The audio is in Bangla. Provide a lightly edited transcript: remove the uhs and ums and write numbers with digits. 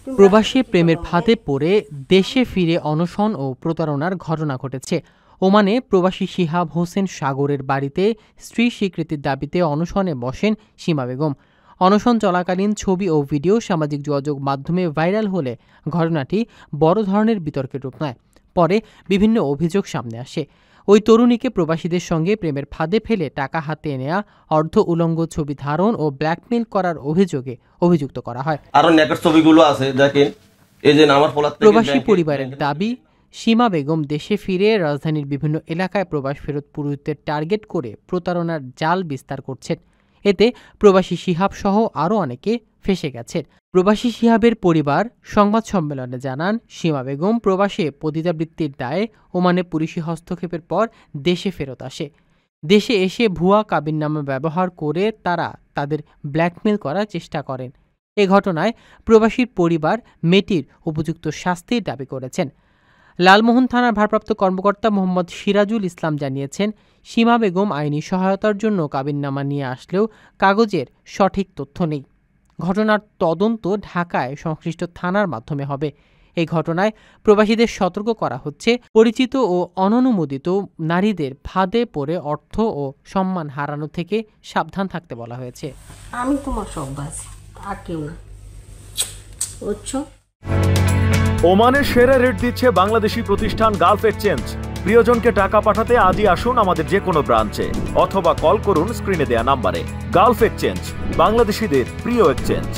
প্রবাসী প্রেমের ফাঁদে পড়ে দেশে ফিরে অনশন ও প্রতারণার ঘটনা ঘটেছে। ওমানে প্রবাসী শিহাব হোসেন সাগরের বাড়িতে স্ত্রী স্বীকৃতির দাবিতে অনশনে বসেন সীমা বেগম। অনশন চলাকালীন ছবি ও ভিডিও সামাজিক যোগাযোগ মাধ্যমে ভাইরাল হলে ঘটনাটি বড় ধরনের বিতর্কের রূপ নেয়। পরে বিভিন্ন অভিযোগ সামনে আসে। ওই তরুণীকে প্রবাসীদের সঙ্গে প্রেমের ফাঁদে ফেলে টাকা হাতে নেয়া, অর্ধ উলঙ্গ ছবি ধারণ ও ব্ল্যাকমেইল করার অভিযোগে অভিযুক্ত করা হয়। আরো নেকের ছবিগুলো আছে দেখেন, এই যে আমার প্রবাসী পরিবারের দাবি, সীমা বেগম দেশে ফিরে রাজধানীর বিভিন্ন এলাকায় প্রবাস ফেরত পুরুষদের টার্গেট করে প্রতারণার জাল বিস্তার করছেন। এতে প্রবাসী শিহাব সহ আরও অনেকে ফেঁসে গেছেন। প্রবাসী শিহাবের পরিবার সংবাদ সম্মেলনে জানান, সীমা বেগম প্রবাসে পতিতাবৃত্তির দায়ে ওমানে পুলিশি হস্তক্ষেপের পর দেশে ফেরত আসে। দেশে এসে ভুয়া কাবিননামা ব্যবহার করে তারা তাদের ব্ল্যাকমেইল করার চেষ্টা করেন। এ ঘটনায় প্রবাসীর পরিবার মেয়েটির উপযুক্ত শাস্তির দাবি করেছেন। লালমোহন থানার ভারপ্রাপ্ত কর্মকর্তা মোহাম্মদ সিরাজুল ইসলাম জানিয়েছেন, সীমা বেগম আইনি সহায়তার জন্য কাবিননামা নিয়ে আসলেও কাগজের সঠিক তথ্য নেই। ঘটনার তদন্ত ঢাকায় সংশ্লিষ্ট থানার মাধ্যমে হবে। এই ঘটনায় প্রবাসীদের সতর্ক করা হচ্ছে, পরিচিত ও অননুমোদিত নারীদের ফাঁদে পড়ে অর্থ ও সম্মান হারানো থেকে সাবধান থাকতে বলা হয়েছে। আমি তোমার সব আছি, আর কেউ না। বুঝছো? ওমানের সেরা রেট দিচ্ছে বাংলাদেশি প্রতিষ্ঠান গালফ এক্সচেঞ্জ। প্রিয়জনকে টাকা পাঠাতে আজই আসুন আমাদের যে কোনো ব্রাঞ্চে অথবা কল করুন স্ক্রিনে দেয়া নাম্বারে। গালফ এক্সচেঞ্জ, বাংলাদেশিদের প্রিয় এক্সচেঞ্জ।